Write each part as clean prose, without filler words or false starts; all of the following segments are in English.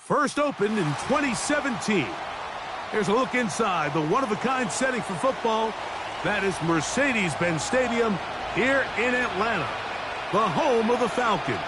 First opened in 2017. Here's a look inside the one-of-a-kind setting for football. That is Mercedes-Benz Stadium here in Atlanta, the home of the Falcons.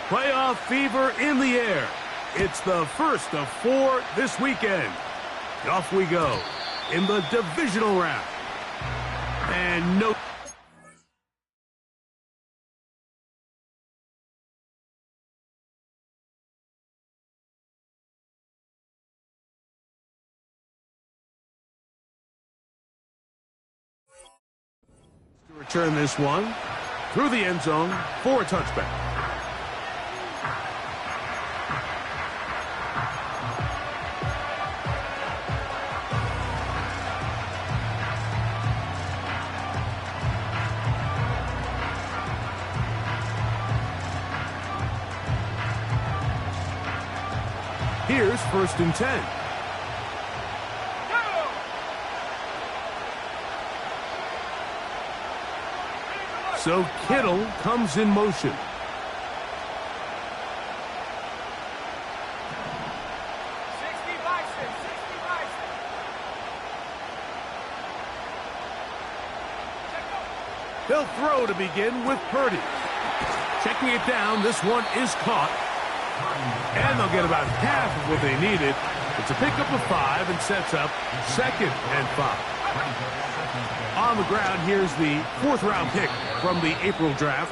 Playoff fever in the air. It's the first of 4 this weekend. Off we go in the divisional round. And no. To return this one through the end zone for a touchback. Here's 1st and 10. So Kittle comes in motion. He'll throw to begin with Purdy. Checking it down, this one is caught. And they'll get about half of what they needed. It's a pickup of 5 and sets up 2nd and 5. On the ground, here's the 4th-round pick from the April draft.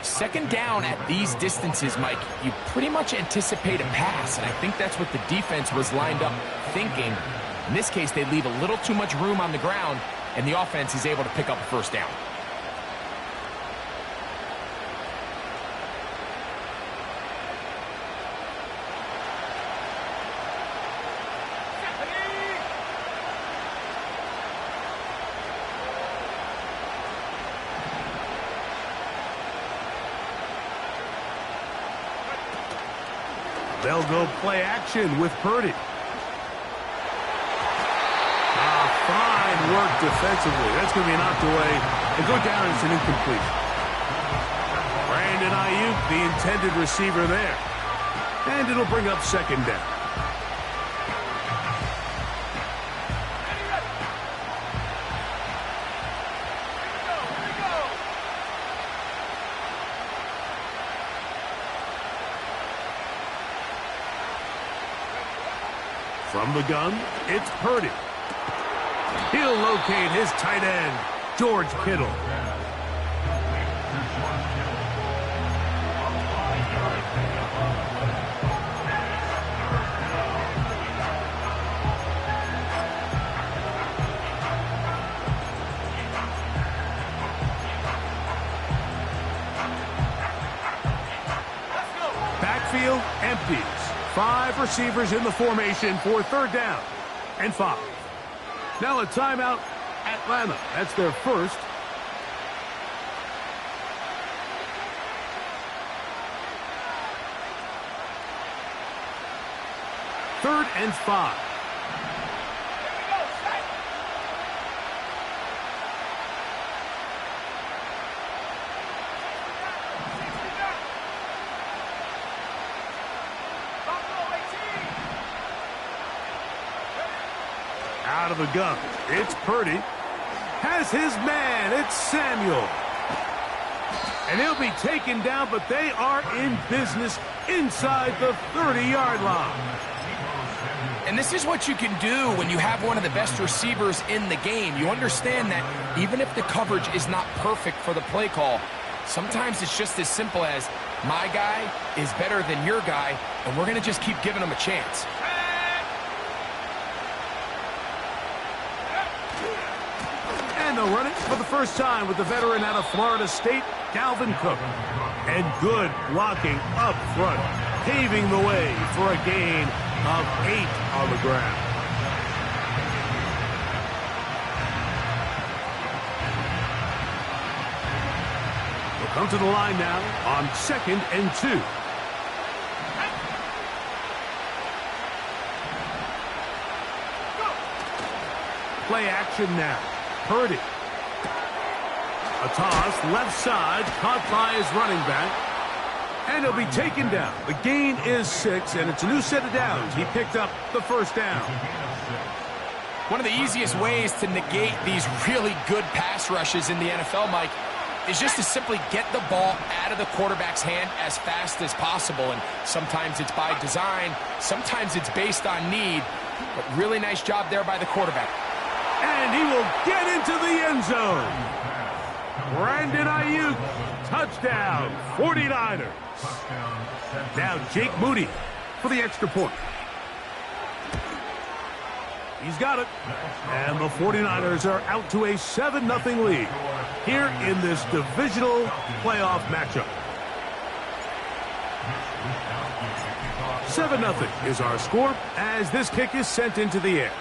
2nd down at these distances, Mike, you pretty much anticipate a pass, and I think that's what the defense was lined up thinking. In this case, they leave a little too much room on the ground, and the offense is able to pick up a 1st down. They'll go play action with Purdy. Fine work defensively. That's going to be knocked away and go down as an incompletion. Brandon Ayuk, the intended receiver there. And it'll bring up 2nd down. From the gun, it's Purdy. He'll locate his tight end, George Kittle. Backfield empties. 5 receivers in the formation for 3rd down and 5. Now a timeout, Atlanta. That's their first. Third and 5. Out of the gun, it's Purdy. Has his man, it's Samuel. And he'll be taken down, but they are in business inside the 30-yard line. And this is what you can do when you have one of the best receivers in the game. You understand that even if the coverage is not perfect for the play call, sometimes it's just as simple as my guy is better than your guy, and we're going to just keep giving him a chance. And they'll run it for the first time with the veteran out of Florida State, Dalvin Cook. And good blocking up front, paving the way for a gain of 8 on the ground. Come to the line now on 2nd and 2. Play action now. Purdy. A toss, left side, caught by his running back. And he'll be taken down. The gain is 6, and it's a new set of downs. He picked up the first down. One of the easiest ways to negate these really good pass rushes in the NFL, Mike, is just to simply get the ball out of the quarterback's hand as fast as possible. And sometimes it's by design, sometimes it's based on need. But really nice job there by the quarterback. And he will get into the end zone. Brandon Ayuk, touchdown, 49ers. Now Jake Moody for the extra point. He's got it. And the 49ers are out to a 7-0 lead here in this divisional playoff matchup. 7-0 is our score as this kick is sent into the air.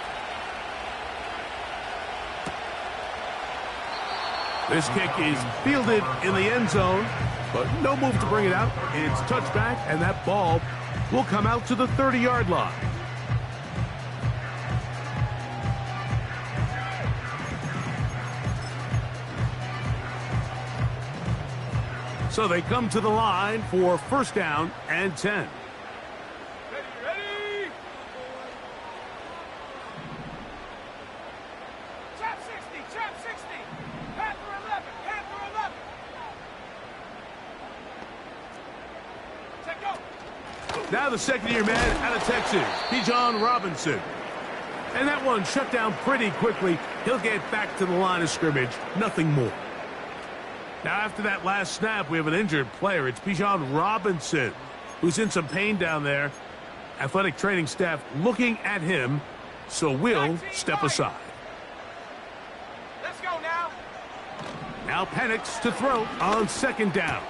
This kick is fielded in the end zone, but no move to bring it out. It's touchback, and that ball will come out to the 30-yard line. So they come to the line for 1st down and 10. Now the second-year man out of Texas, Bijan Robinson. And that one shut down pretty quickly. He'll get back to the line of scrimmage, nothing more. Now after that last snap, we have an injured player. It's Bijan Robinson, who's in some pain down there. Athletic training staff looking at him, so we'll step aside. Let's go now. Now Penix to throw on 2nd down.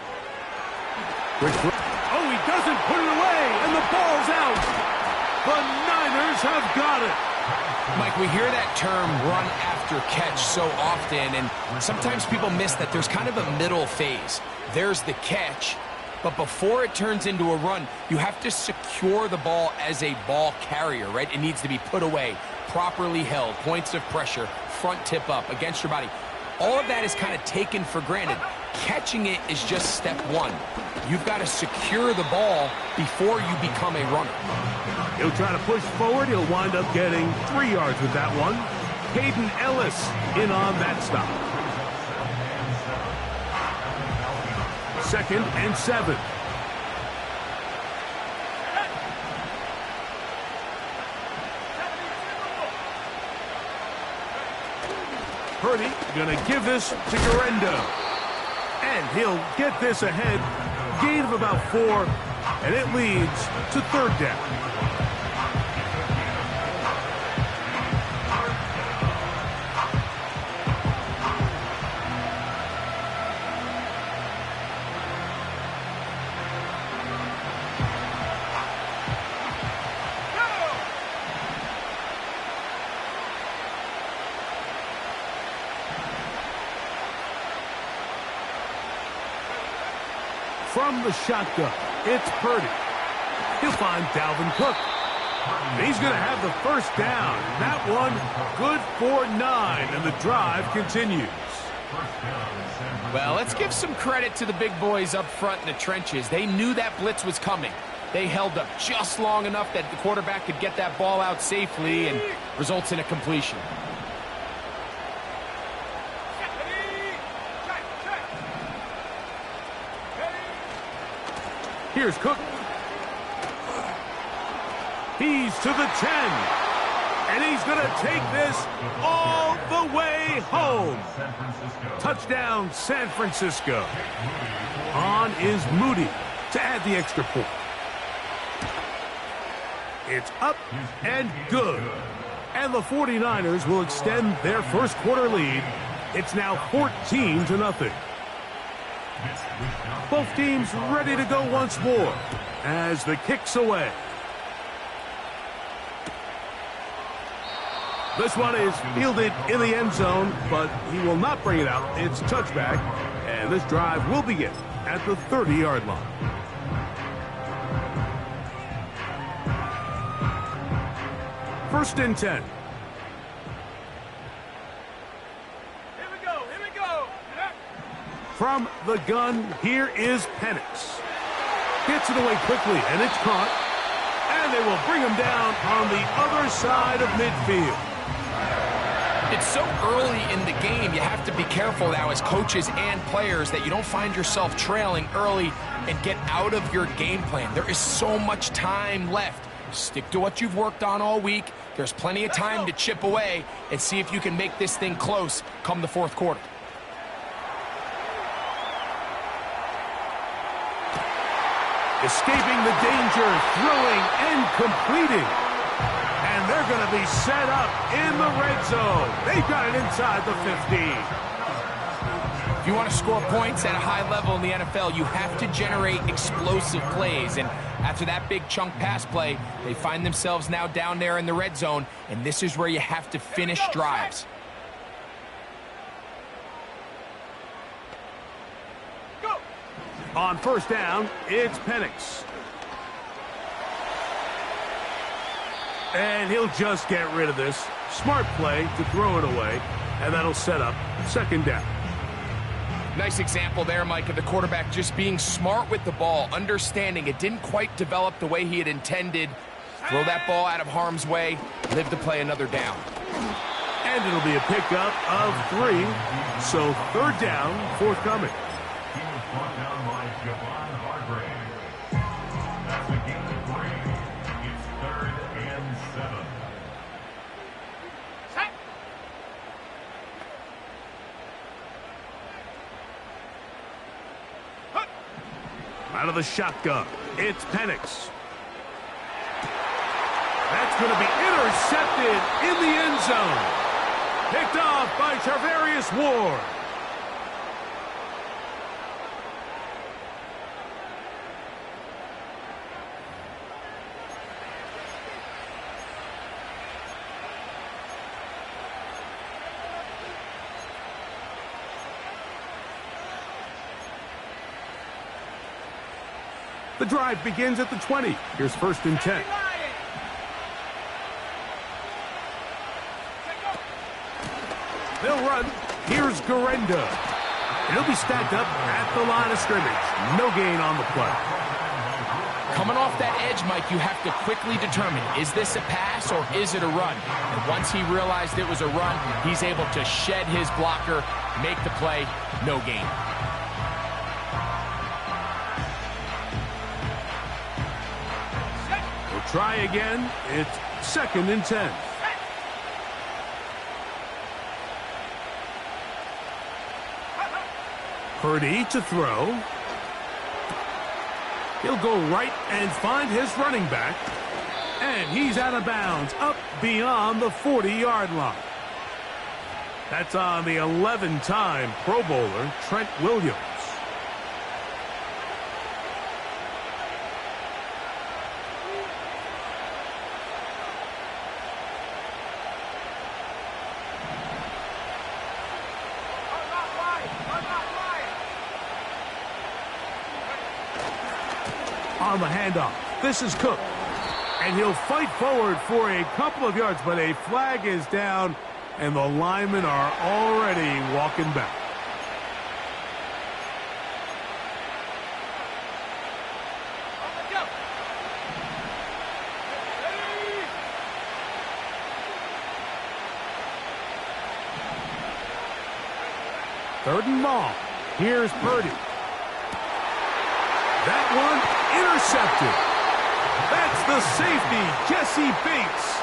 Oh, he doesn't put it away, and the ball's out. The Niners have got it. Mike, we hear that term run after catch so often, and sometimes people miss that there's kind of a middle phase. There's the catch, but before it turns into a run, you have to secure the ball as a ball carrier, right? It needs to be put away, properly held, points of pressure, front tip up against your body. All of that is kind of taken for granted. Catching it is just step one. You've got to secure the ball before you become a runner. He'll try to push forward. He'll wind up getting 3 yards with that one. Hayden Ellis in on that stop. 2nd and 7. Purdy gonna give this to Garendo. And he'll get this ahead. Gain of about 4, and it leads to 3rd down. From the shotgun, it's Purdy. He'll find Dalvin Cook. And he's going to have the 1st down. That one good for 9, and the drive continues. Well, let's give some credit to the big boys up front in the trenches. They knew that blitz was coming. They held up just long enough that the quarterback could get that ball out safely and results in a completion. Here's Cook. He's to the 10. And he's going to take this all the way home. Touchdown, San Francisco. On is Moody to add the extra point. It's up and good. And the 49ers will extend their 1st quarter lead. It's now 14-0. Both teams ready to go once more as the kick's away. This one is fielded in the end zone, but he will not bring it out. It's touchback, And this drive will begin at the 30-yard line. First and 10. Here we go. Here we go. From the gun, here is Penix. Gets it away quickly, and it's caught. And they will bring him down on the other side of midfield. It's so early in the game, you have to be careful now as coaches and players that you don't find yourself trailing early and get out of your game plan. There is so much time left. Stick to what you've worked on all week. There's plenty of time to chip away and see if you can make this thing close come the fourth quarter. Escaping the danger, throwing and completing. And they're going to be set up in the red zone. They've got it inside the 15. If you want to score points at a high level in the NFL, you have to generate explosive plays. And after that big chunk pass play, they find themselves now down there in the red zone. And this is where you have to finish drives. On first down, it's Penix. And he'll just get rid of this. Smart play to throw it away, and that'll set up second down. Nice example there, Mike, of the quarterback just being smart with the ball, understanding it didn't quite develop the way he had intended. Throw that ball out of harm's way, live to play another down. And it'll be a pickup of 3, so third down forthcoming. Out of the shotgun, it's Penix. That's going to be intercepted in the end zone. Picked off by Charvarius Ward. The drive begins at the 20. Here's first and 10. They'll run. Here's Garenda. He'll be stacked up at the line of scrimmage. No gain on the play. Coming off that edge, Mike, you have to quickly determine, is this a pass or is it a run? And once he realized it was a run, he's able to shed his blocker, make the play, no gain. Try again. It's second and 10. Purdy to throw. He'll go right and find his running back. And he's out of bounds, up beyond the 40-yard line. That's on the 11-time Pro Bowler, Trent Williams. On the handoff, this is Cook. And he'll fight forward for a couple of yards, but a flag is down, and the linemen are already walking back. Third and long. Here's Purdy. That one intercepted. That's the safety, Jesse Bates.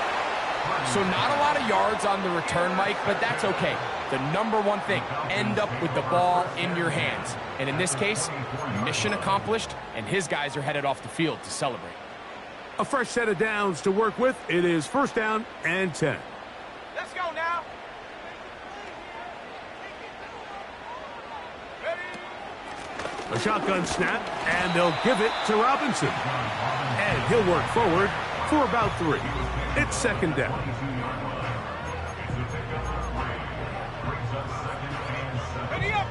So not a lot of yards on the return, Mike, but that's okay. The number one thing, end up with the ball in your hands. And in this case, mission accomplished, and his guys are headed off the field to celebrate. A fresh set of downs to work with. It is first down and 10. Let's go now. A shotgun snap, and they'll give it to Robinson. And he'll work forward for about 3. It's second down. Ready up.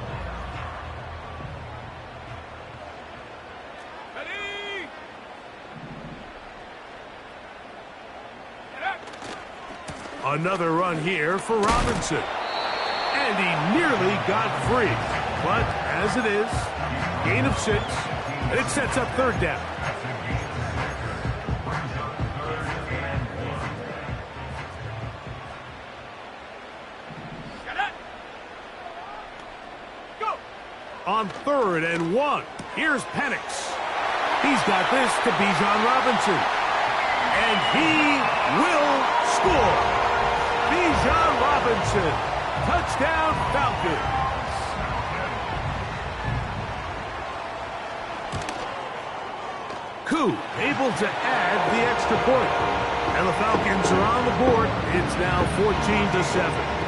Another run here for Robinson. And he nearly got free. But as it is, gain of 6. And it sets up third down. On 3rd and 1, here's Penix. He's got this to Bijan Robinson. And he will score. Bijan Robinson. Touchdown Falcons. Koo able to add the extra point. And the Falcons are on the board. It's now 14-7.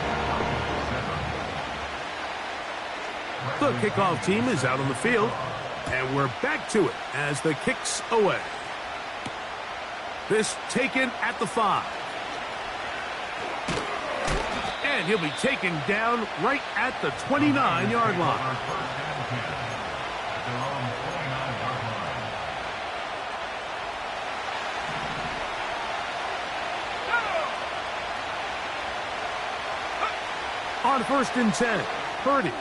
The kickoff team is out on the field, and we're back to it as the kick's away. This taken at the 5. And he'll be taken down right at the 29-yard line. On 1st and 10, Purdy.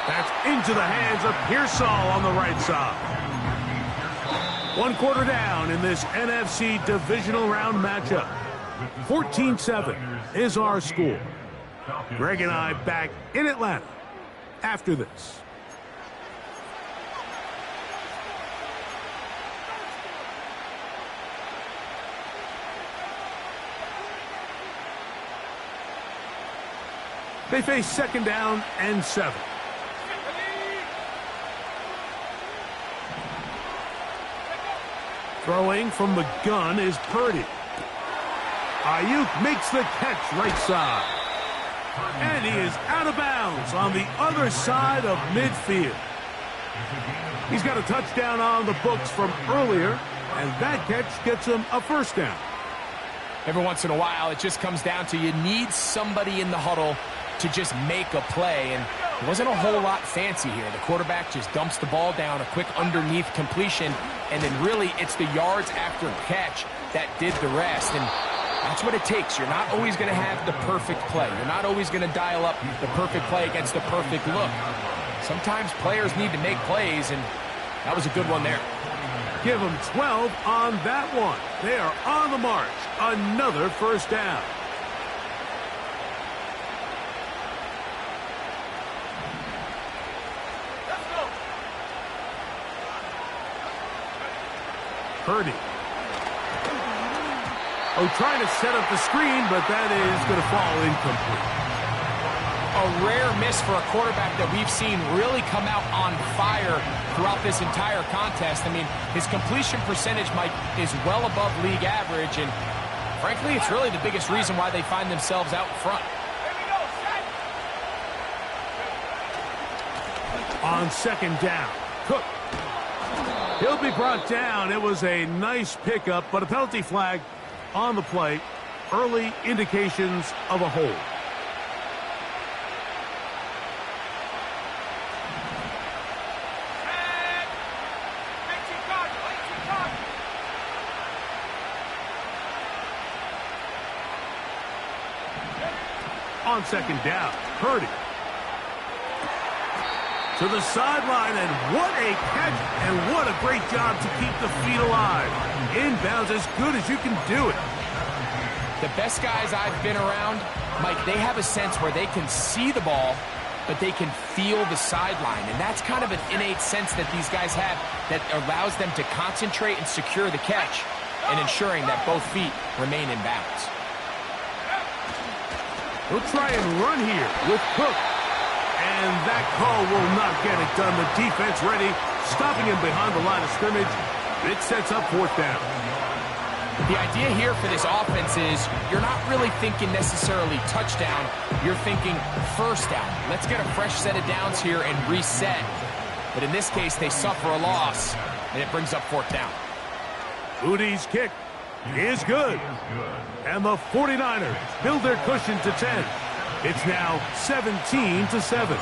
That's into the hands of Pearsall on the right side. 1 quarter down in this NFC Divisional Round matchup. 14-7 is our score. Greg and I back in Atlanta after this. They face 2nd down and 7. Throwing from the gun is Purdy. Ayuk makes the catch right side. And he is out of bounds on the other side of midfield. He's got a touchdown on the books from earlier, and that catch gets him a 1st down. Every once in a while, it just comes down to you need somebody in the huddle to just make a play, and it wasn't a whole lot fancy here. The quarterback just dumps the ball down, a quick underneath completion, and then really it's the yards after catch that did the rest, and that's what it takes. You're not always going to have the perfect play. You're not always going to dial up the perfect play against the perfect look. Sometimes players need to make plays, and that was a good one there. Give them 12 on that one. They are on the march. Another 1st down. Purdy. Oh, trying to set up the screen, but that is going to fall incomplete. A rare miss for a quarterback that we've seen really come out on fire throughout this entire contest. I mean, his completion percentage, Mike, is well above league average, and frankly, it's really the biggest reason why they find themselves out front. On 2nd down, Cook. He'll be brought down. It was a nice pickup, but a penalty flag on the play. Early indications of a hold. On 2nd down, Purdy. To the sideline, and what a catch, and what a great job to keep the feet alive. Inbounds as good as you can do it. The best guys I've been around, Mike, they have a sense where they can see the ball, but they can feel the sideline. And that's kind of an innate sense that these guys have that allows them to concentrate and secure the catch and ensuring that both feet remain in bounds. He'll try and run here with Cook. And that call will not get it done. The defense ready, stopping him behind the line of scrimmage. It sets up 4th down. The idea here for this offense is you're not really thinking necessarily touchdown. You're thinking 1st down. Let's get a fresh set of downs here and reset. But in this case, they suffer a loss, and it brings up 4th down. Udi's kick is good. And the 49ers build their cushion to 10. It's now 17-7.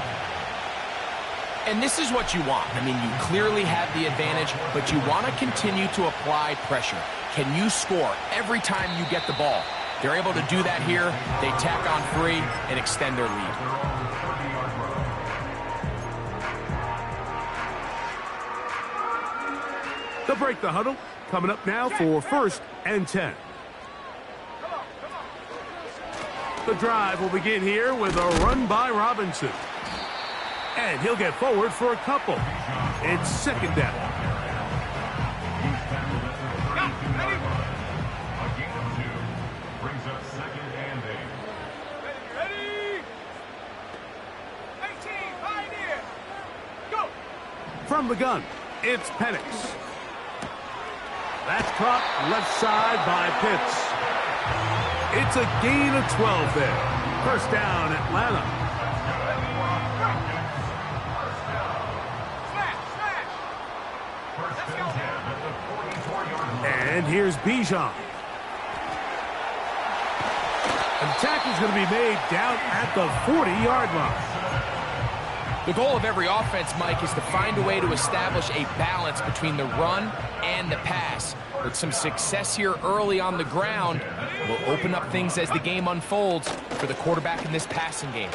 And this is what you want. I mean, you clearly have the advantage, but you want to continue to apply pressure. Can you score every time you get the ball? They're able to do that here. They tack on 3 and extend their lead. They'll break the huddle. Coming up now for 1st and 10. The drive will begin here with a run by Robinson. And he'll get forward for a couple. It's 2nd down. From the gun, it's Penix. That's caught left side by Pitts. It's a gain of 12 there. 1st down, Atlanta. And here's Bijan. And the tackle's going to be made down at the 40-yard line. The goal of every offense, Mike, is to find a way to establish a balance between the run and the pass. With some success here early on the ground, will open up things as the game unfolds for the quarterback in this passing game.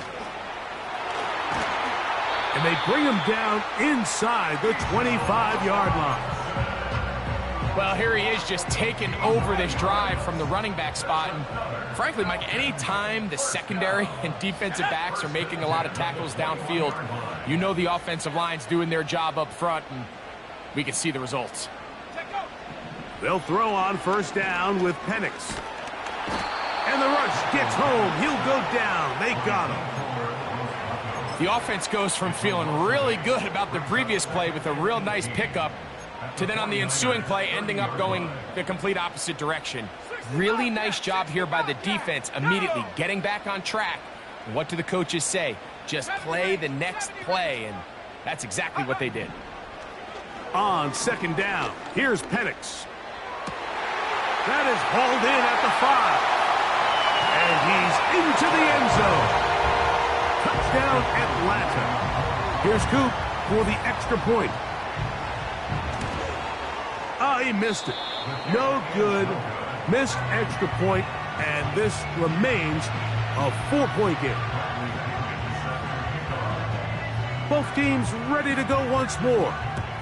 And they bring him down inside the 25-yard line. Well, here he is just taking over this drive from the running back spot. And frankly, Mike, any time the secondary and defensive backs are making a lot of tackles downfield, you know the offensive line's doing their job up front, and we can see the results. They'll throw on 1st down with Penix. And the rush gets home. He'll go down. They got him. The offense goes from feeling really good about the previous play with a real nice pickup to then on the ensuing play ending up going the complete opposite direction. Really nice job here by the defense immediately getting back on track. What do the coaches say? Just play the next play, and that's exactly what they did. On 2nd down, here's Penix. That is hauled in at the 5. And he's into the end zone. Touchdown, Atlanta. Here's Coop for the extra point. He missed it. No good. Missed extra point, and this remains a 4-point game. Both teams ready to go once more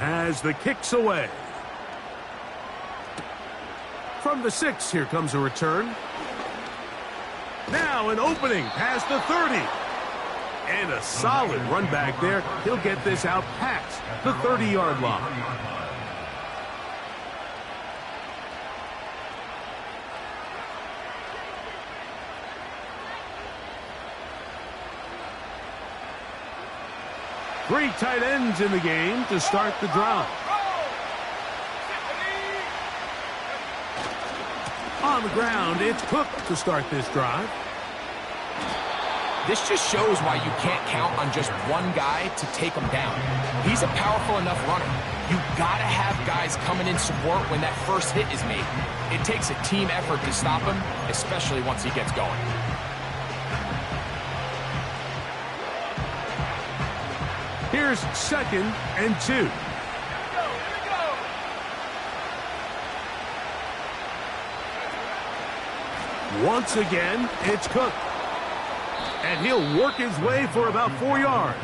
as the kick's away. From the 6, here comes a return. Now an opening past the 30. And a solid run back there. He'll get this out past the 30-yard line. Three tight ends in the game to start the drive. On the ground, it's Cook to start this drive. This just shows why you can't count on just one guy to take him down. He's a powerful enough runner. You gotta have guys coming in support when that first hit is made. It takes a team effort to stop him, especially once he gets going. Here's 2nd and 2. Once again, it's Cook. And he'll work his way for about 4 yards.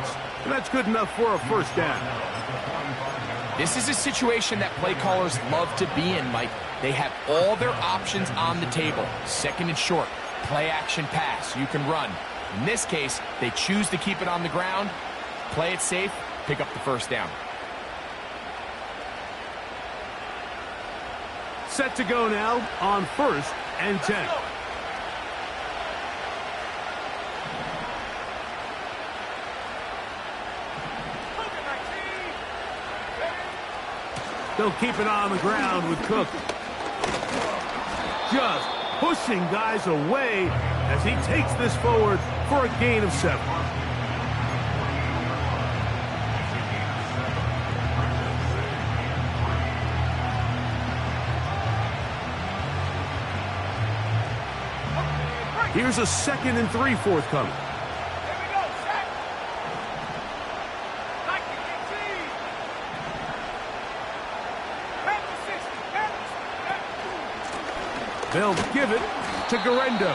And that's good enough for a 1st down. This is a situation that play callers love to be in, Mike. They have all their options on the table. 2nd and short, play action pass, you can run. In this case, they choose to keep it on the ground, play it safe, pick up the 1st down. Set to go now on 1st and 10. They'll keep it on the ground with Cook. Just pushing guys away as he takes this forward for a gain of 7. Here's a 2nd and 3 forthcoming. They'll give it to Garendo.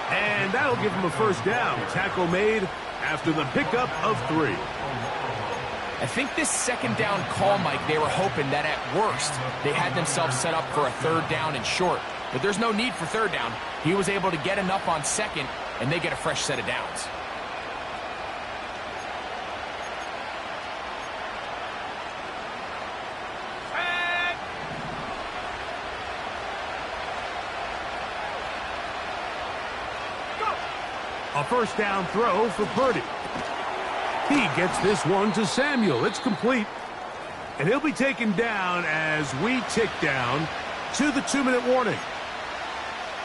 And that'll give him a first down. Tackle made after the pickup of 3. I think this second down call, Mike, they were hoping that at worst they had themselves set up for a 3rd down and short. But there's no need for 3rd down. He was able to get enough on 2nd, and they get a fresh set of downs. A first down throw for Purdy. He gets this one to Samuel. It's complete. And he'll be taken down as we tick down to the 2-minute warning.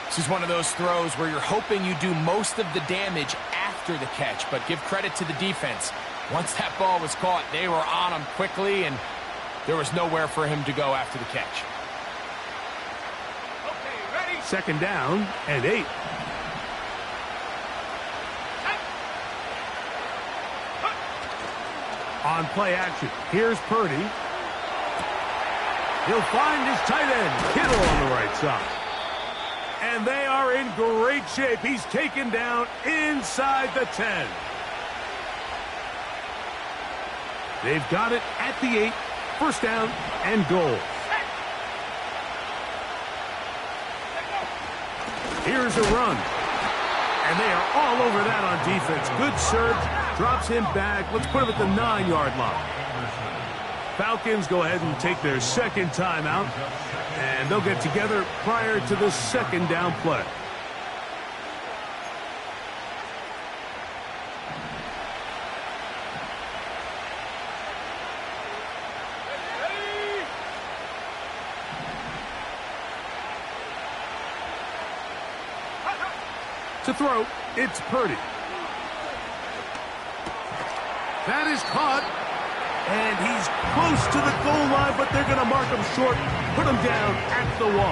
This is one of those throws where you're hoping you do most of the damage after the catch, but give credit to the defense. Once that ball was caught, they were on him quickly, and there was nowhere for him to go after the catch. Okay, ready? 2nd down and 8. On play action, here's Purdy. He'll find his tight end, Kittle, on the right side. And they are in great shape. He's taken down inside the 10. They've got it at the 8. First down and goal. Here's a run. And they are all over that on defense. Good surge. Drops him back. Let's put him at the 9-yard line. Falcons go ahead and take their 2nd timeout. And they'll get together prior to the 2nd down play. To throw, it's Purdy. That is caught, and he's close to the goal line, but they're going to mark him short, put him down at the 1.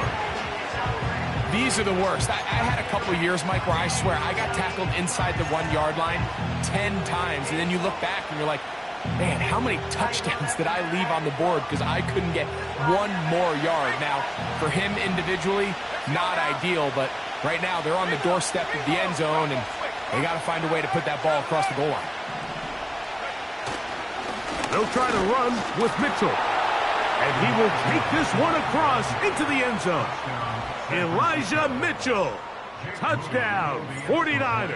These are the worst. I had a couple of years, Mike, where I swear I got tackled inside the 1-yard line 10 times, and then you look back and you're like, man, how many touchdowns did I leave on the board because I couldn't get one more yard? Now, for him individually, not ideal, but right now they're on the doorstep of the end zone, and they got to find a way to put that ball across the goal line. They'll try to run with Mitchell. And he will take this one across into the end zone. Elijah Mitchell. Touchdown, 49ers.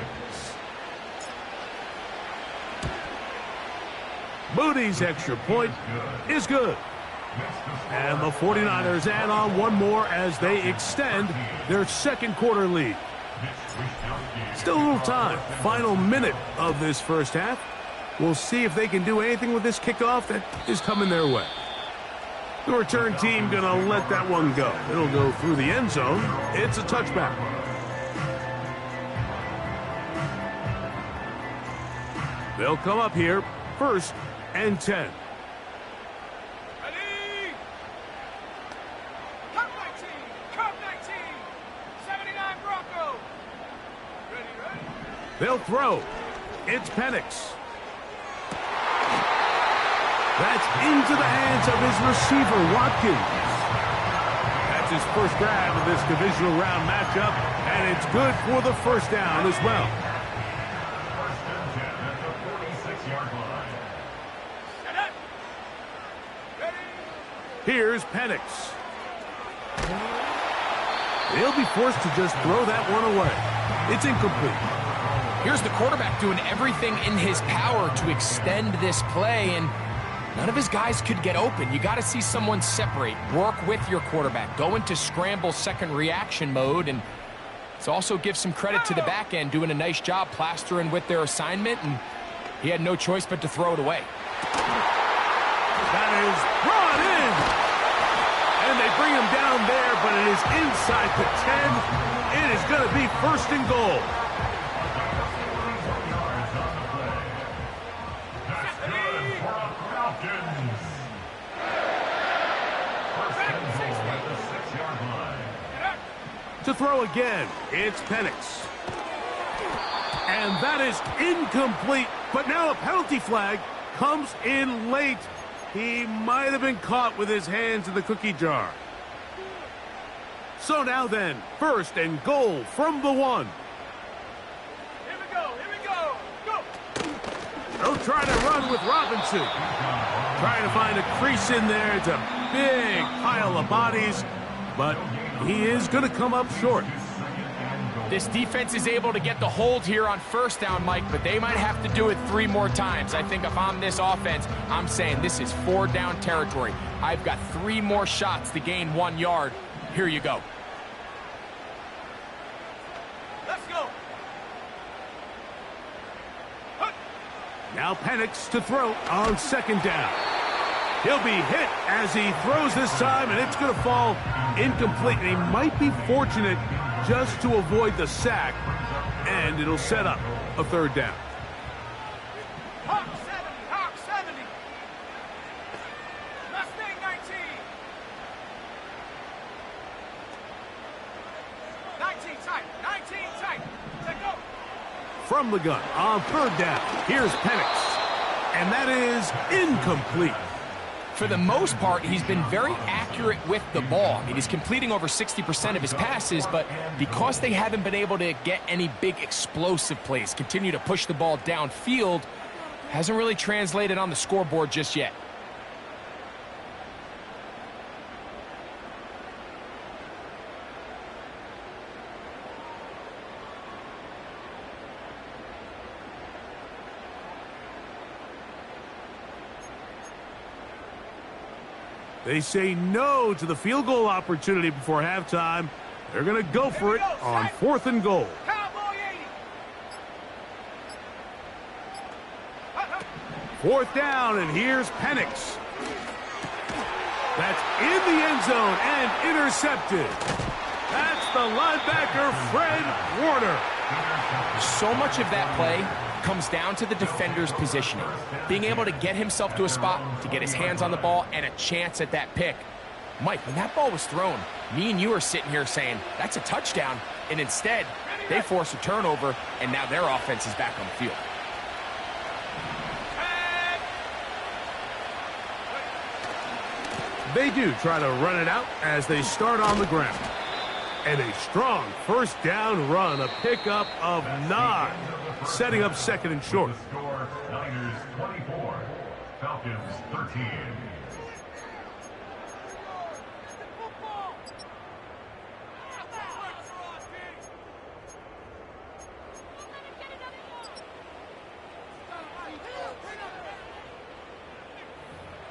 Moody's extra point is good. And the 49ers add on one more as they extend their 2nd quarter lead. Still a little time. Final minute of this first half. We'll see if they can do anything with this kickoff that is coming their way. The return team going to let that one go. It'll go through the end zone. It's a touchback. They'll come up here, 1st and 10. Ready? Cup 19! Cup 19! 79 Bronco! Ready? They'll throw. It's Penix. That's into the hands of his receiver, Watkins. That's his first grab of this divisional round matchup, and it's good for the first down as well. Here's Penix. He'll be forced to just throw that one away. It's incomplete. Here's the quarterback doing everything in his power to extend this play, and none of his guys could get open. You got to see someone separate, work with your quarterback, go into scramble second reaction mode, and it's also give some credit to the back end doing a nice job plastering with their assignment, and he had no choice but to throw it away. That is brought in. And they bring him down there, but it is inside the 10. It is going to be 1st and goal. To throw again, it's Penix. And that is incomplete, but now a penalty flag comes in late. He might have been caught with his hands in the cookie jar. So now then, 1st and goal from the 1. Here we go. Go. They'll try to run with Robinson. Trying to find a crease in there. It's a big pile of bodies, but he is going to come up short. This defense is able to get the hold here on 1st down, Mike, but they might have to do it 3 more times. I think if I'm this offense, I'm saying this is 4 down territory. I've got 3 more shots to gain 1 yard. Here you go. Let's go. Now Penix to throw on 2nd down. He'll be hit as he throws this time, and it's going to fall incomplete. And he might be fortunate just to avoid the sack, and it'll set up a 3rd down. Hawk 70. Mustang 19 tight. Let go. From the gun on 3rd down, here's Penix, and that is incomplete. For the most part, he's been very accurate with the ball. I mean, he's completing over 60% of his passes, but because they haven't been able to get any big explosive plays, continue to push the ball downfield, hasn't really translated on the scoreboard just yet. They say no to the field goal opportunity before halftime. They're going to go for it on 4th and goal. Cowboy 80. 4th down, and here's Penix. That's in the end zone and intercepted. That's the linebacker, Fred Warner. So much of that play comes down to the defender's positioning. Being able to get himself to a spot, to get his hands on the ball, and a chance at that pick. Mike, when that ball was thrown, me and you are sitting here saying, that's a touchdown. And instead, they force a turnover, and now their offense is back on the field. They do try to run it out as they start on the ground. And a strong 1st down run, a pickup of 9, setting up 2nd and short. Niners 24, Falcons 13.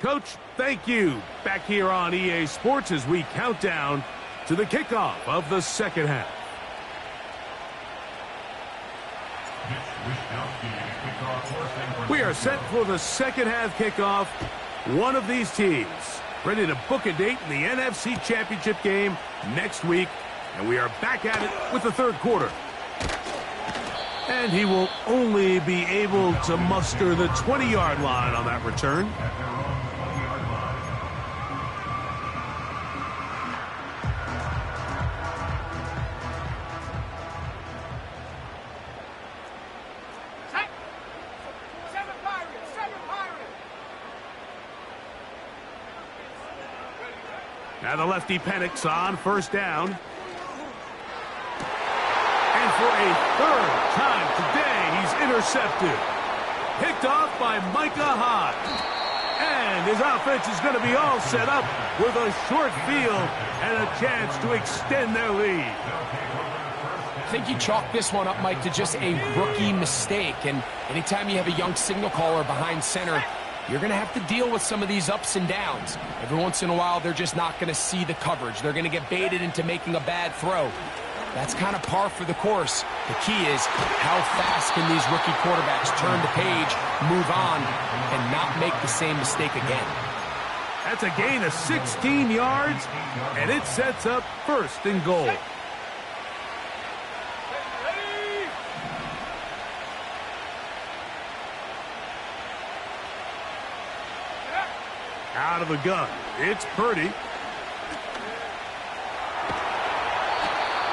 Coach, thank you. Back here on EA Sports as we count down to the kickoff of the 2nd half. We are set for the 2nd half kickoff. One of these teams ready to book a date in the NFC Championship game next week. And we are back at it with the 3rd quarter. And he will only be able to muster the 20-yard line on that return. Now the lefty Penix on 1st down. And for a 3rd time today, he's intercepted. Picked off by Micah Hyde. And his offense is going to be all set up with a short field and a chance to extend their lead. I think you chalk this one up, Mike, to just a rookie mistake. And anytime you have a young signal caller behind center, you're going to have to deal with some of these ups and downs. Every once in a while, they're just not going to see the coverage. They're going to get baited into making a bad throw. That's kind of par for the course. The key is how fast can these rookie quarterbacks turn the page, move on, and not make the same mistake again. That's a gain of 16 yards, and it sets up 1st and goal. Out of the gun, it's Purdy.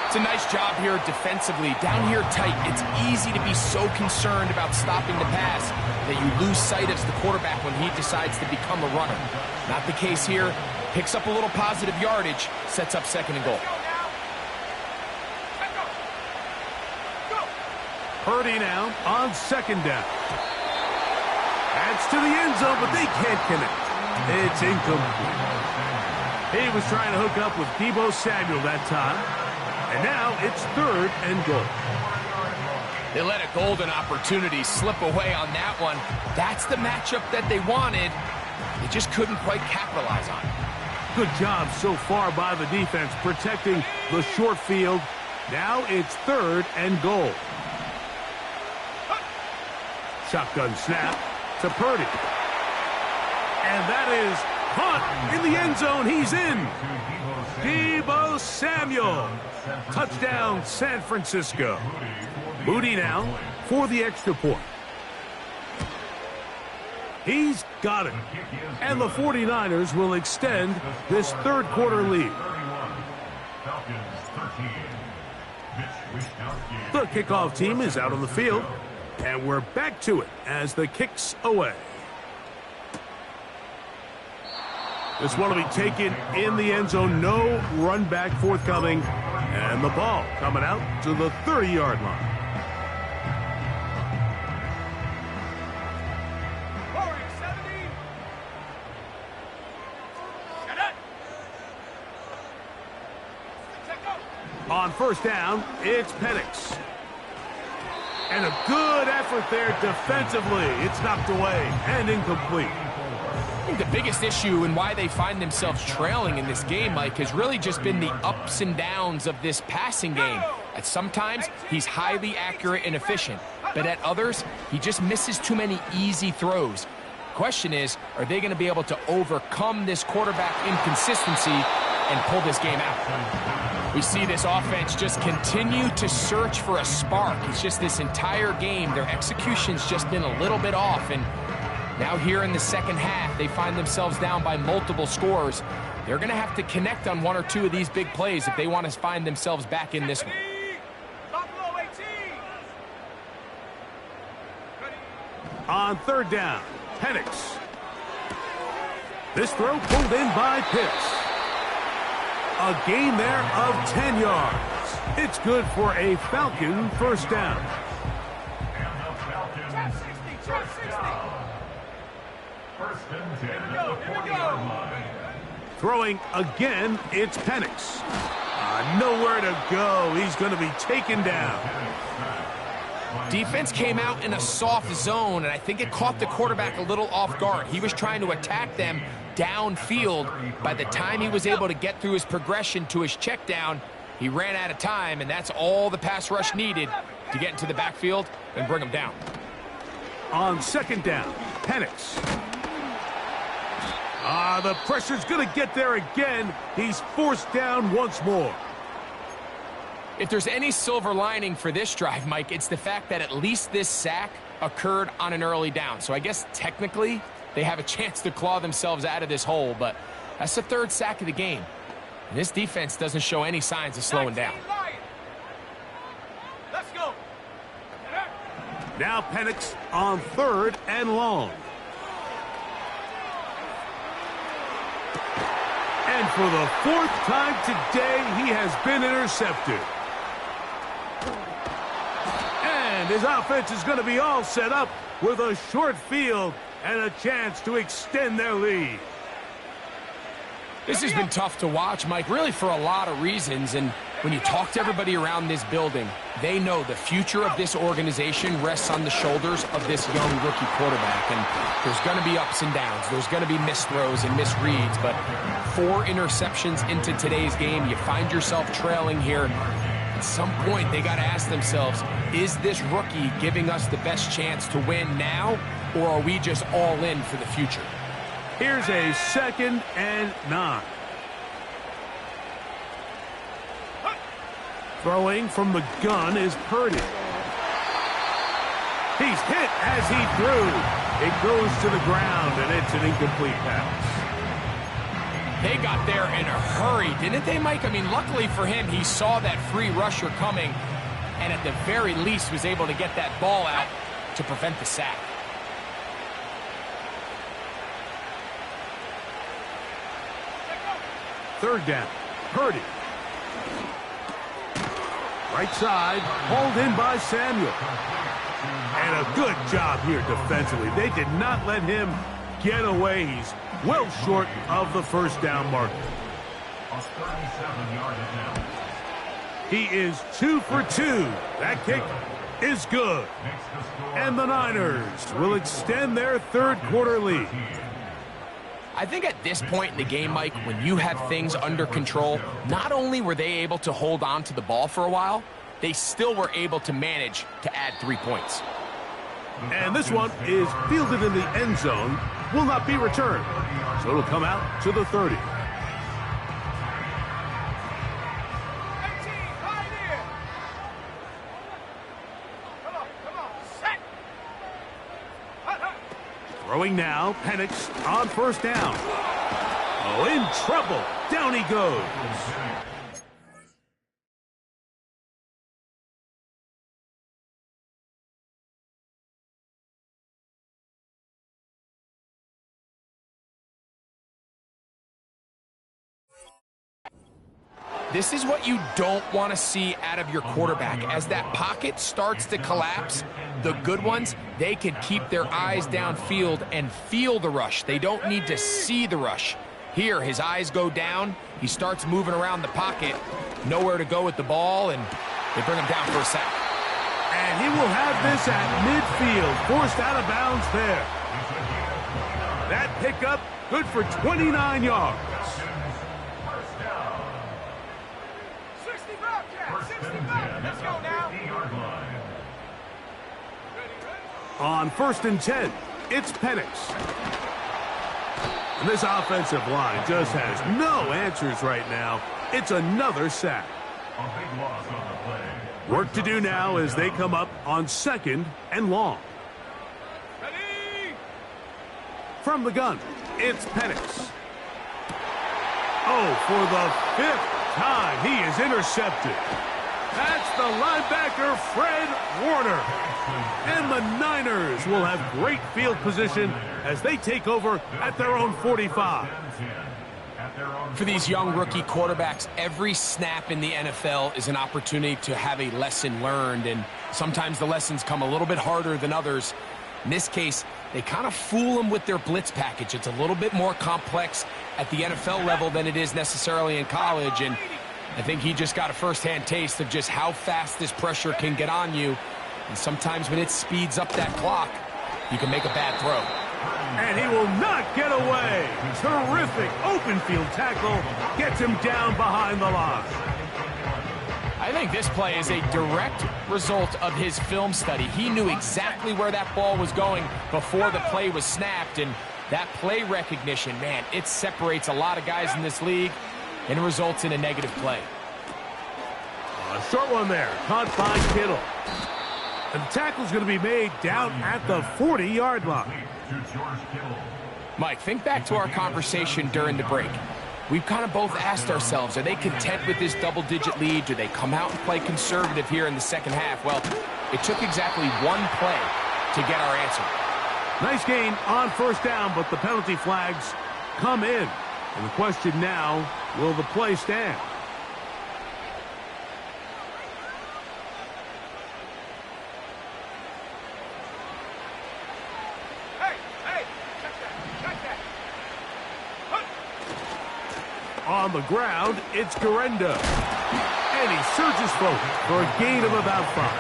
It's a nice job here defensively. Down here tight, it's easy to be so concerned about stopping the pass that you lose sight of the quarterback when he decides to become a runner. Not the case here. Picks up a little positive yardage, sets up 2nd and goal. Purdy now on second down. Adds to the end zone, but they can't connect. It's incomplete. He was trying to hook up with Deebo Samuel that time. And now it's 3rd and goal. They let a golden opportunity slip away on that one. That's the matchup that they wanted. They just couldn't quite capitalize on it. Good job so far by the defense protecting the short field. Now it's 3rd and goal. Shotgun snap to Purdy. And that is Hunt in the end zone. He's in. Deebo Samuel. Touchdown, San Francisco. Moody now for the extra point. He's got it. And the 49ers will extend this third quarter lead. The kickoff team is out on the field. And we're back to it as the kick's away. This one will be taken in the end zone. No run back forthcoming. And the ball coming out to the 30-yard line. On first down, it's Penix. And a good effort there defensively. It's knocked away and incomplete. I think the biggest issue and why they find themselves trailing in this game, Mike, has really just been the ups and downs of this passing game. At sometimes, he's highly accurate and efficient, but at others, he just misses too many easy throws. Question is, are they going to be able to overcome this quarterback inconsistency and pull this game out? We see this offense just continue to search for a spark. It's just this entire game, their execution's just been a little bit off, and now here in the second half, they find themselves down by multiple scores. They're going to have to connect on one or two of these big plays if they want to find themselves back in this one. On third down, Penix. This throw pulled in by Pitts. A gain there of 10 yards. It's good for a Falcon first down. Throwing again, it's Penix. Nowhere to go. He's going to be taken down. Defense came out in a soft zone, and I think it caught the quarterback a little off guard. He was trying to attack them downfield. By the time he was able to get through his progression to his check down, he ran out of time, and that's all the pass rush needed to get into the backfield and bring him down. On second down, Penix. The pressure's going to get there again. He's forced down once more. If there's any silver lining for this drive, Mike, it's the fact that at least this sack occurred on an early down. So I guess technically they have a chance to claw themselves out of this hole, but that's the third sack of the game. And this defense doesn't show any signs of slowing down. Let's go. Now Penix on third and long. And for the fourth time today, he has been intercepted. And his offense is going to be all set up with a short field and a chance to extend their lead. This has been tough to watch, Mike, really for a lot of reasons. And when you talk to everybody around this building, they know the future of this organization rests on the shoulders of this young rookie quarterback. And there's going to be ups and downs. There's going to be missed throws and misreads. But 4 interceptions into today's game, you find yourself trailing here. At some point, they got to ask themselves, is this rookie giving us the best chance to win now, or are we just all in for the future? Here's a 2nd and 9. Throwing from the gun is Purdy. He's hit as he threw. It goes to the ground, and it's an incomplete pass. They got there in a hurry, didn't they, Mike? I mean, luckily for him, he saw that free rusher coming, and at the very least was able to get that ball out to prevent the sack. Third down, Purdy. Right side, hauled in by Samuel. And a good job here defensively. They did not let him get away. He's well short of the first down marker. A 37-yard attempt. He is 2 for 2. That kick is good. And the Niners will extend their third quarter lead. I think at this point in the game, Mike, when you have things under control, not only were they able to hold on to the ball for a while, they still were able to manage to add 3 points. And this one is fielded in the end zone, will not be returned. So it'll come out to the 30. 18, right here. Come on, set. Hut, hut. Throwing now, Penix on first down. Oh, in trouble. Down he goes. This is what you don't want to see out of your quarterback. As that pocket starts to collapse, the good ones, they can keep their eyes downfield and feel the rush. They don't need to see the rush. Here, his eyes go down. He starts moving around the pocket. Nowhere to go with the ball, and they bring him down for a sack. And he will have this at midfield, forced out of bounds there. That pickup, good for 29 yards. 65, Jack, 65. Let's go now. On first and 10, it's Penix. And this offensive line just has no answers right now. It's another sack. A big loss on the play. Work to do now as they come up on second and long. Ready? From the gun, it's Penix. Oh, for the 5th time, he is intercepted. That's the linebacker, Fred Warner. And the Niners will have great field position as they take over at their own 45. For these young rookie quarterbacks, every snap in the NFL is an opportunity to have a lesson learned, and sometimes the lessons come a little bit harder than others. In this case, they kind of fool them with their blitz package. It's a little bit more complex at the NFL level than it is necessarily in college, and I think he just got a first-hand taste of just how fast this pressure can get on you. And sometimes when it speeds up that clock, you can make a bad throw. And he will not get away. Terrific open field tackle gets him down behind the line. I think this play is a direct result of his film study. He knew exactly where that ball was going before the play was snapped, and that play recognition, man, it separates a lot of guys in this league and results in a negative play. A short one there, caught by Kittle. And the tackle's going to be made down at the 40-yard line. Mike, think back to our conversation during the break. We've kind of both asked ourselves, are they content with this double-digit lead? Do they come out and play conservative here in the second half? Well, it took exactly one play to get our answer. Nice gain on first down, but the penalty flags come in. And the question now, will the play stand? On the ground, it's Garenda. And he surges forward for a gain of about 5.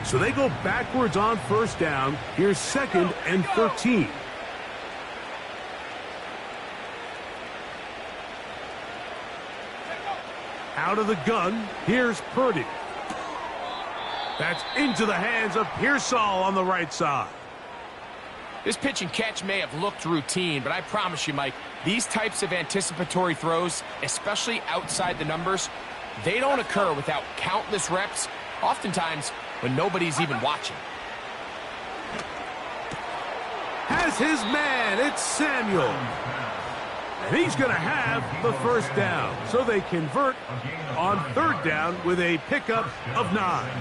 So they go backwards on first down. Here's 2nd and 13. Out of the gun, here's Purdy. That's into the hands of Pearsall on the right side. This pitch and catch may have looked routine, but I promise you, Mike, these types of anticipatory throws, especially outside the numbers, they don't occur without countless reps, oftentimes when nobody's even watching. Has his man, it's Samuel. And he's going to have the first down. So they convert on third down with a pickup of 9.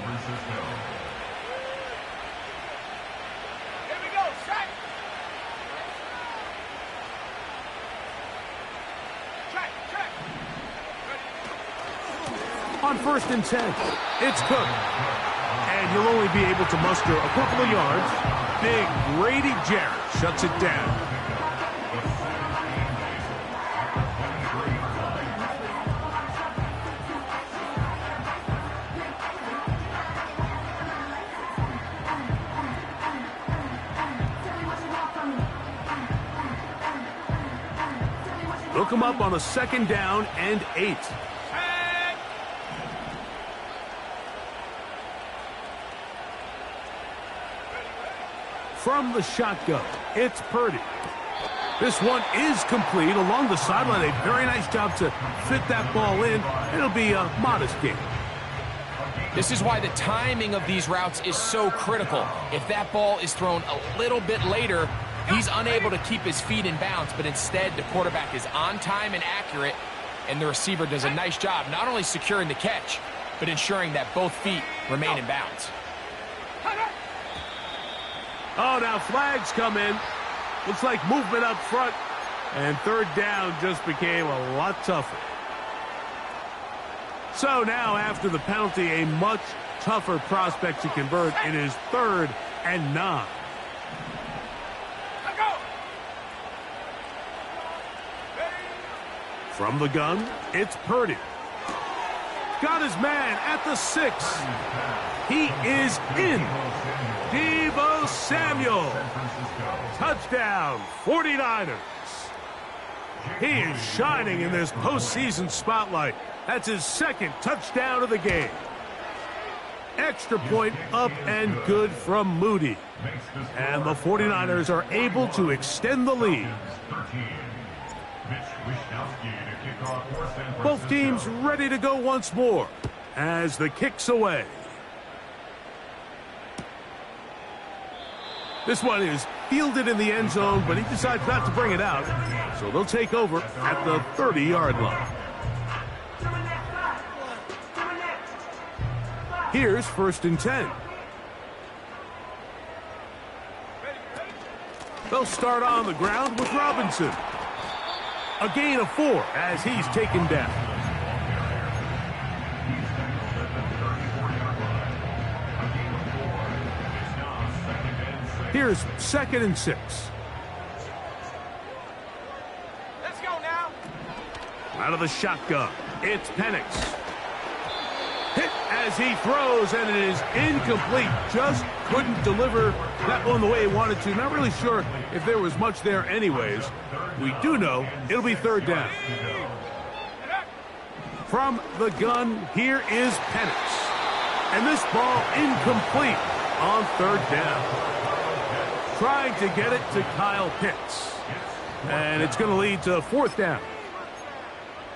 On 1st and 10, it's Cook. And he'll only be able to muster a couple of yards. Big Grady Jarrett shuts it down. They'll come up on a 2nd down and 8. From the shotgun, it's Purdy. This one is complete along the sideline. A very nice job to fit that ball in. It'll be a modest gain. This is why the timing of these routes is so critical. If that ball is thrown a little bit later, he's unable to keep his feet in bounds, but instead the quarterback is on time and accurate, and the receiver does a nice job not only securing the catch, but ensuring that both feet remain in bounds. Oh, now flags come in. Looks like movement up front. And 3rd down just became a lot tougher. So now after the penalty, a much tougher prospect to convert. It is 3rd and 9. From the gun, it's Purdy. Got his man at the 6. He is in. Deebo Samuel. Touchdown, 49ers. He is shining in this postseason spotlight. That's his 2nd touchdown of the game. Extra point up and good from Moody. And the 49ers are able to extend the lead. Both teams ready to go once more as the kick's away. This one is fielded in the end zone, but he decides not to bring it out. So they'll take over at the 30-yard line. Here's 1st and 10. They'll start on the ground with Robinson. A gain of 4 as he's taken down. Here's 2nd and 6. Let's go now. Out of the shotgun, it's Penix. Hit as he throws, and it is incomplete. Just couldn't deliver that one the way he wanted to. Not really sure if there was much there anyways. We do know it'll be 3rd down. From the gun, here is Penix. And this ball incomplete on 3rd down. Trying to get it to Kyle Pitts. And it's going to lead to 4th down.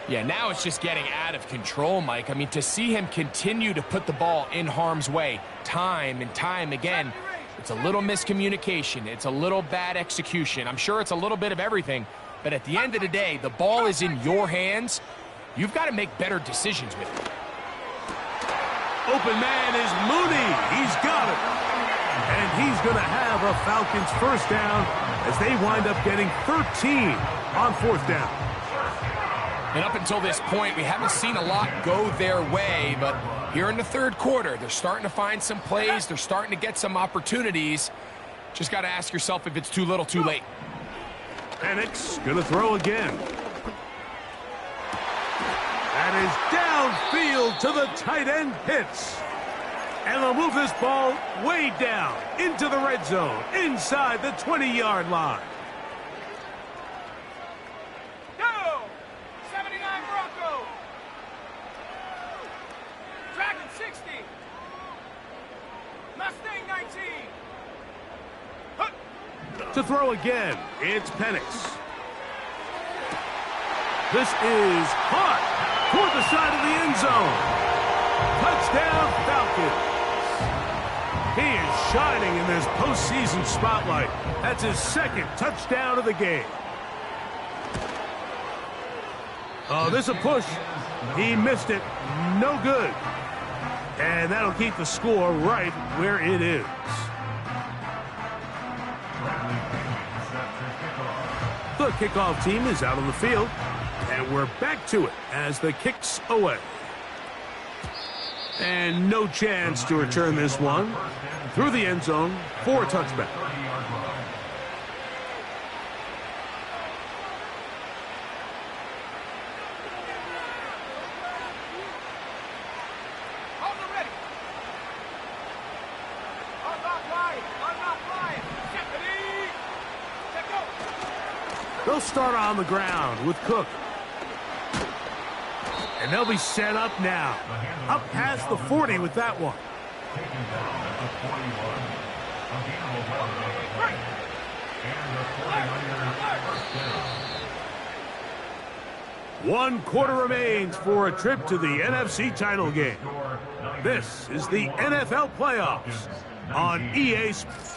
Yeah, now it's just getting out of control, Mike. I mean, to see him continue to put the ball in harm's way time and time again, it's a little miscommunication. It's a little bad execution. I'm sure it's a little bit of everything. But at the end of the day, the ball is in your hands. You've got to make better decisions with it. Open man is Mooney. He's got it. And he's going to have a Falcons 1st down as they wind up getting 13 on 4th down. And up until this point, we haven't seen a lot go their way, but here in the 3rd quarter, they're starting to find some plays. They're starting to get some opportunities. Just got to ask yourself if it's too little, too late. Penix going to throw again. That is downfield to the tight end Pitts. And they'll move this ball way down into the red zone, inside the 20-yard line. Go! 79 Bronco. Dragon 60. Mustang 19. To throw again, it's Penix. This is hot toward the side of the end zone. Touchdown, Falcons. He is shining in this postseason spotlight. That's his 2nd touchdown of the game. Oh, this is a push. He missed it. No good. And that'll keep the score right where it is. The kickoff team is out on the field. And we're back to it as the kick's away. And no chance to return this one through the end zone for a touchback. They'll start on the ground with Cook. And they'll be set up now. Up past the 40 with that one. One quarter remains for a trip to the NFC title game. This is the NFL playoffs on EA Sports.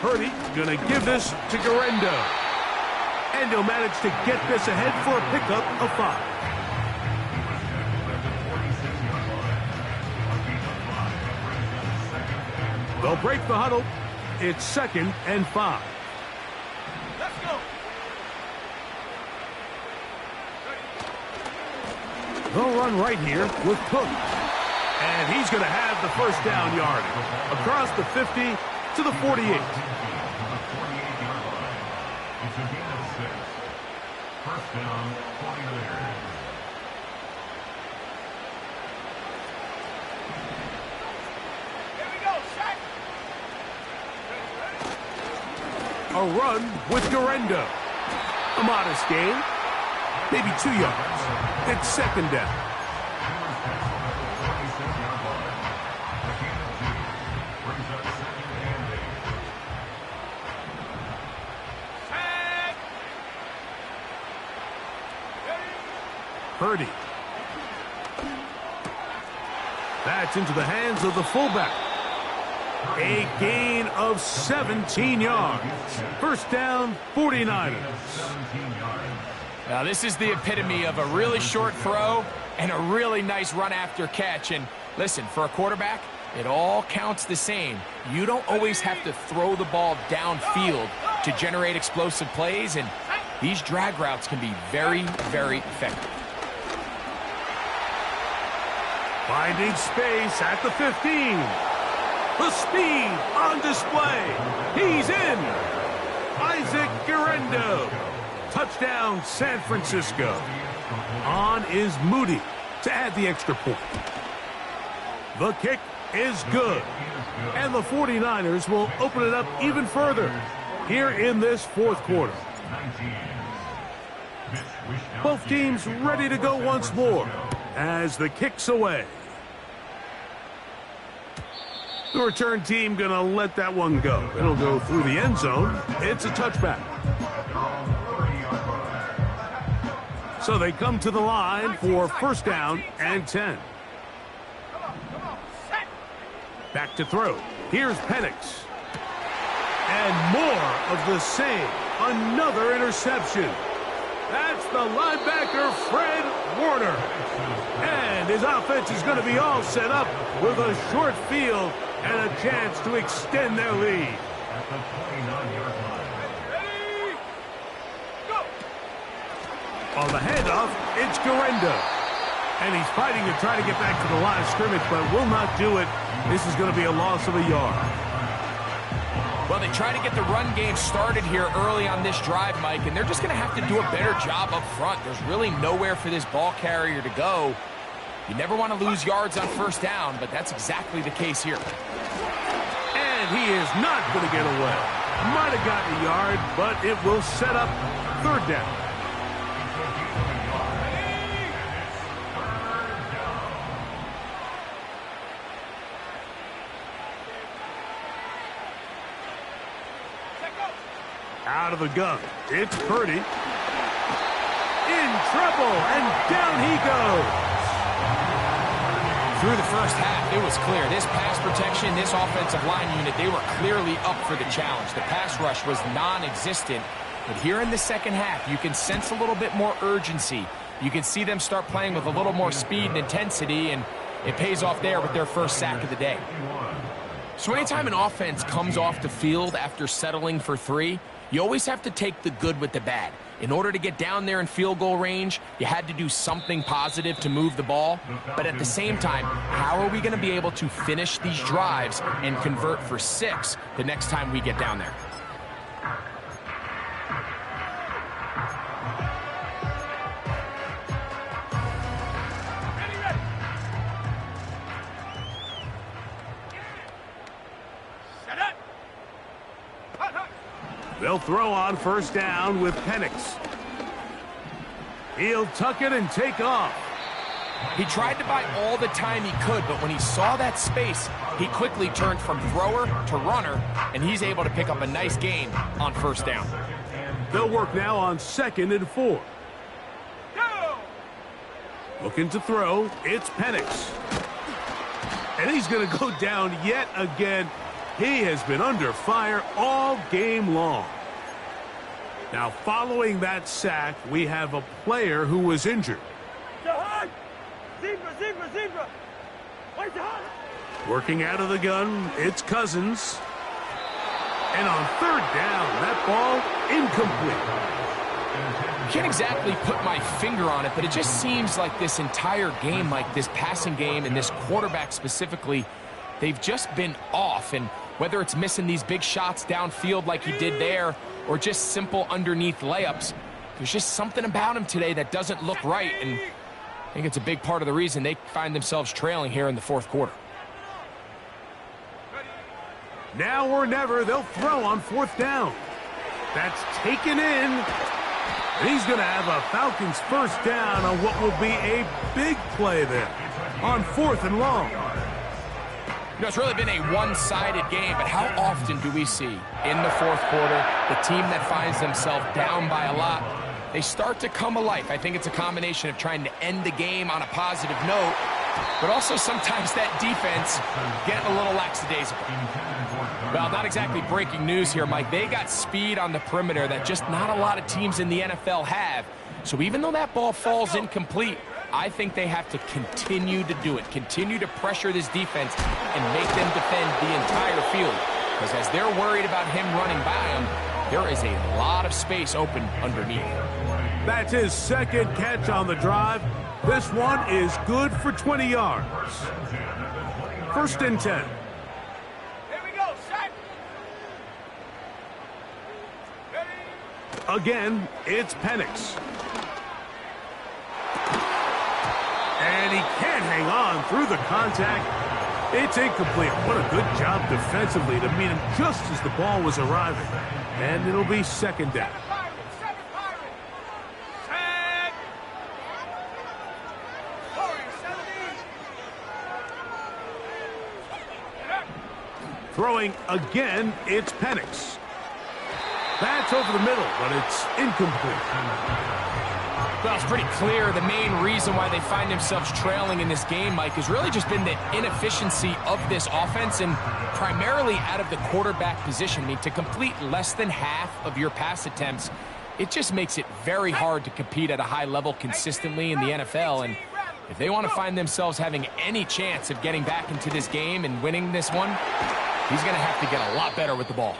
Purdy gonna give this to Garendo. And he'll manage to get this ahead for a pickup of 5. They'll break the huddle. It's 2nd and 5. Let's go. They'll run right here with Cook. And he's going to have the first down yardage across the 50 to the 48. It's a gain of 6. First down, 49ers. Here we go, set. A run with Garendo. A modest gain. Maybe 2 yards. It's 2nd down. Purdy. That's into the hands of the fullback. A gain of 17 yards. First down, 49ers. Now, this is the epitome of a really short throw and a really nice run after catch. And listen, for a quarterback, it all counts the same. You don't always have to throw the ball downfield to generate explosive plays, and these drag routes can be very, very effective. Finding space at the 15. The speed on display. He's in. Isaac Garendo. Touchdown, San Francisco. On is Moody to add the extra point. The kick is good. And the 49ers will open it up even further here in this 4th quarter. Both teams ready to go once more as the kick's away. The return team going to let that one go. It'll go through the end zone. It's a touchback. So they come to the line for first down and 10. Back to throw. Here's Penix. And more of the same. Another interception. That's the linebacker, Fred Warner. And his offense is going to be all set up with a short field and a chance to extend their lead. At the 29-yard line. Ready? Go. On the handoff, it's Garendo. And he's fighting to try to get back to the line of scrimmage, but will not do it. This is going to be a loss of a yard. Well, they try to get the run game started here early on this drive, Mike, and they're just going to have to do a better job up front. There's really nowhere for this ball carrier to go. You never want to lose yards on first down, but that's exactly the case here. And he is not going to get away. Might have gotten a yard, but it will set up 3rd down. Out of the gun. It's Purdy. In trouble, and down he goes. Through the first half, it was clear. This pass protection, this offensive line unit, they were clearly up for the challenge. The pass rush was non-existent, But here in the second half, you can sense a little bit more urgency. You can see them start playing with a little more speed and intensity, and it pays off there with their first sack of the day. So anytime an offense comes off the field after settling for 3, you always have to take the good with the bad. In order to get down there in field goal range, you had to do something positive to move the ball. But at the same time, how are we going to be able to finish these drives and convert for 6 the next time we get down there? They'll throw on first down with Penix. He'll tuck it and take off. He tried to buy all the time he could, but when he saw that space, he quickly turned from thrower to runner, and he's able to pick up a nice gain on first down. They'll work now on 2nd and 4. Looking to throw, it's Penix. And he's going to go down yet again. He has been under fire all game long. Now, following that sack, we have a player who was injured. Working out of the gun, it's Cousins. And on 3rd down, that ball incomplete. Can't exactly put my finger on it, but it just seems like this entire game, like this passing game and this quarterback specifically, they've just been off. And whether it's missing these big shots downfield like he did there or just simple underneath layups, there's just something about him today that doesn't look right. And I think it's a big part of the reason they find themselves trailing here in the 4th quarter. Now or never, they'll throw on 4th down. That's taken in. And he's going to have a Falcons first down on what will be a big play there on 4th and long. You know, it's really been a one-sided game, but how often do we see in the 4th quarter the team that finds themselves down by a lot, they start to come alive? I think it's a combination of trying to end the game on a positive note, but also sometimes that defense getting a little lackadaisical. Well, not exactly breaking news here, Mike. They got speed on the perimeter that just not a lot of teams in the NFL have. So even though that ball falls incomplete, I think they have to continue to do it, continue to pressure this defense and make them defend the entire field. Because as they're worried about him running by them, there is a lot of space open underneath. That's his 2nd catch on the drive. This one is good for 20 yards. 1st and 10. Here we go, sack. Again, it's Penix. And he can't hang on through the contact. It's incomplete. What a good job defensively to meet him just as the ball was arriving. And it'll be 2nd down. Throwing again, it's Penix. That's over the middle, but it's incomplete. Well, it's pretty clear the main reason why they find themselves trailing in this game, Mike, has really just been the inefficiency of this offense and primarily out of the quarterback position. I mean, to complete less than half of your pass attempts, it just makes it very hard to compete at a high level consistently in the NFL. And if they want to find themselves having any chance of getting back into this game and winning this one, he's going to have to get a lot better with the ball.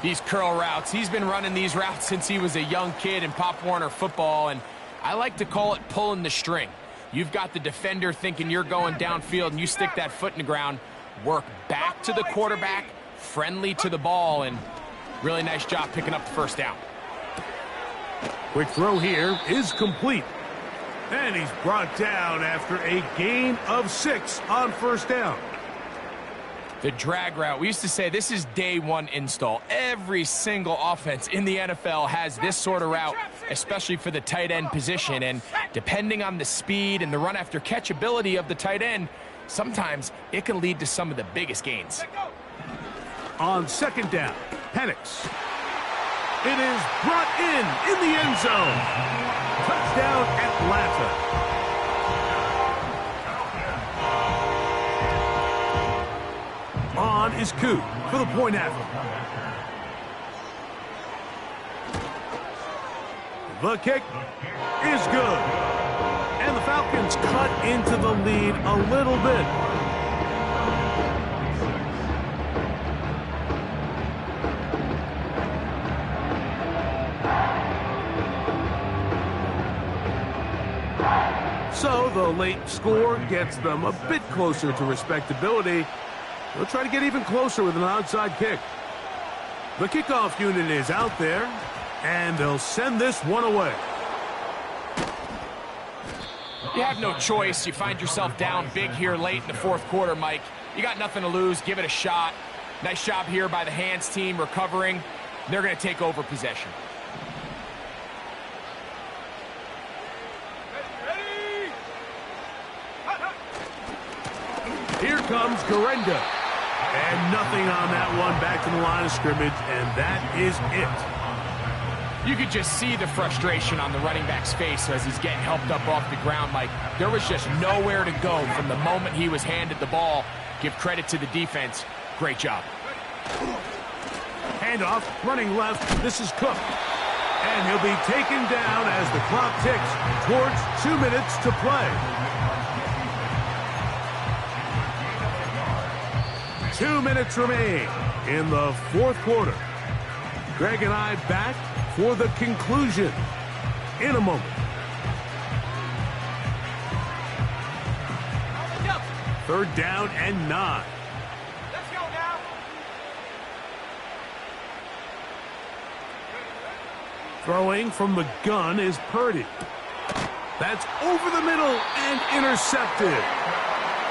These curl routes, he's been running these routes since he was a young kid in Pop Warner football, and I like to call it pulling the string. You've got the defender thinking you're going downfield, and you stick that foot in the ground, work back to the quarterback, friendly to the ball, and really nice job picking up the first down. Quick throw here is complete. And he's brought down after a gain of 6 on first down. The drag route, we used to say this is day one install. Every single offense in the NFL has this sort of route, especially for the tight end position. And depending on the speed and the run after catch ability of the tight end, sometimes it can lead to some of the biggest gains. On 2nd down, Penix. It is brought in the end zone. Touchdown, Atlanta. On is Koo for the point after. The kick is good. And the Falcons cut into the lead a little bit. So the late score gets them a bit closer to respectability. They'll try to get even closer with an outside kick. The kickoff unit is out there, and they'll send this one away. You have no choice. You find yourself down big here late in the fourth quarter, Mike. You got nothing to lose. Give it a shot. Nice job here by the hands team recovering. They're going to take over possession. Here comes Garenda. And nothing on that one, back to the line of scrimmage, and that is it. You could just see the frustration on the running back's face as he's getting helped up off the ground, Mike. There was just nowhere to go from the moment he was handed the ball. Give credit to the defense. Great job. Handoff, running left. This is Cook. And he'll be taken down as the clock ticks towards 2 minutes to play. 2 minutes remain in the fourth quarter. Greg and I back for the conclusion in a moment. Third down and 9. Let's go now. Throwing from the gun is Purdy. That's over the middle and intercepted.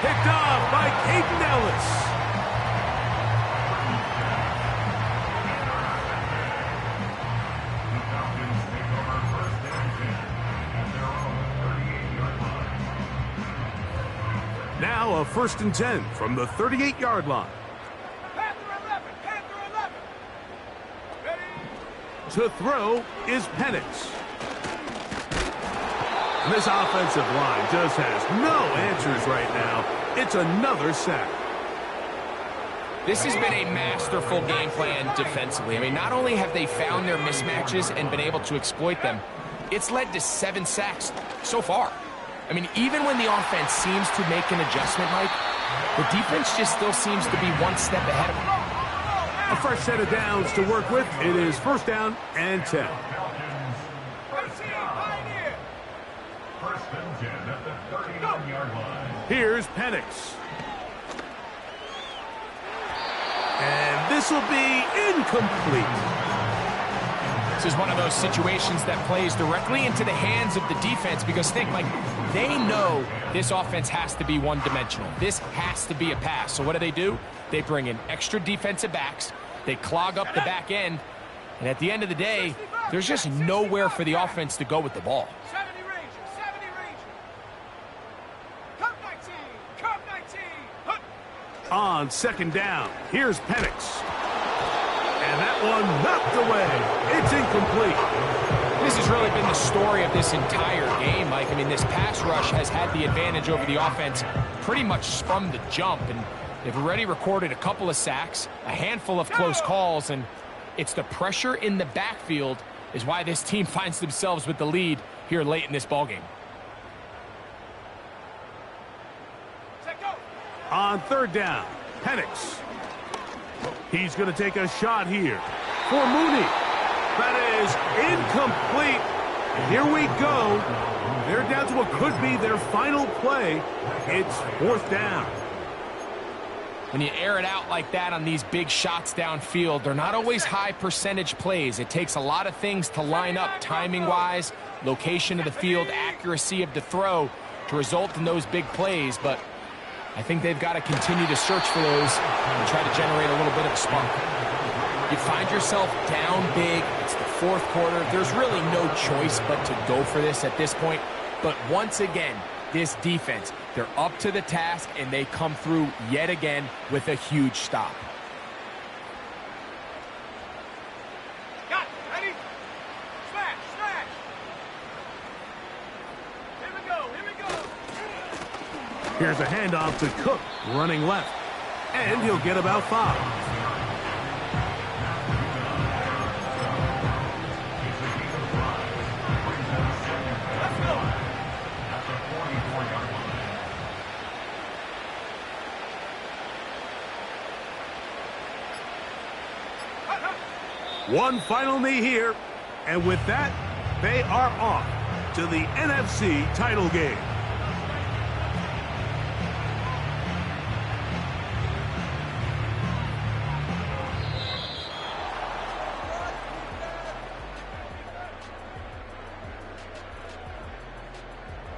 Picked off by Caden Ellis. Now a 1st and 10 from the 38-yard line. Panther 11, Panther 11. Ready? To throw is Penix. And this offensive line just has no answers right now. It's another sack. This has been a masterful game plan defensively. I mean, not only have they found their mismatches and been able to exploit them, it's led to 7 sacks so far. I mean, even when the offense seems to make an adjustment, Mike, the defense just still seems to be one step ahead of them. A fresh set of downs to work with. It is 1st down and 10. Pioneer. 1st and 10 at the 39-yard line. Here's Penix. And this will be incomplete. This is one of those situations that plays directly into the hands of the defense because think, Mike, they know this offense has to be one-dimensional. This has to be a pass. So what do? They bring in extra defensive backs. They clog up the back end. And at the end of the day, there's just nowhere for the offense to go with the ball. 70 Ranger, 70 Ranger. Cup 19, Cup 19. Hup. On 2nd down, here's Penix. And that one knocked away. It's incomplete. This has really been the story of this entire game, Mike. I mean, this pass rush has had the advantage over the offense pretty much from the jump. And they've already recorded a couple of sacks, a handful of close calls, and it's the pressure in the backfield is why this team finds themselves with the lead here late in this ballgame. Set go. On 3rd down, Penix. He's going to take a shot here for Mooney. That is incomplete. Here we go. They're down to what could be their final play. It's 4th down. When you air it out like that on these big shots downfield, they're not always high percentage plays. It takes a lot of things to line up timing-wise, location of the field, accuracy of the throw to result in those big plays. But I think they've got to continue to search for those and try to generate a little bit of a spark. You find yourself down big. It's the 4th quarter. There's really no choice but to go for this at this point. But once again, this defense, they're up to the task, and they come through yet again with a huge stop. Got it. Ready? Smash, smash. Here we go, here we go. Here's a handoff to Cook, running left. And he'll get about 5. One final knee here, and with that, they are off to the NFC title game.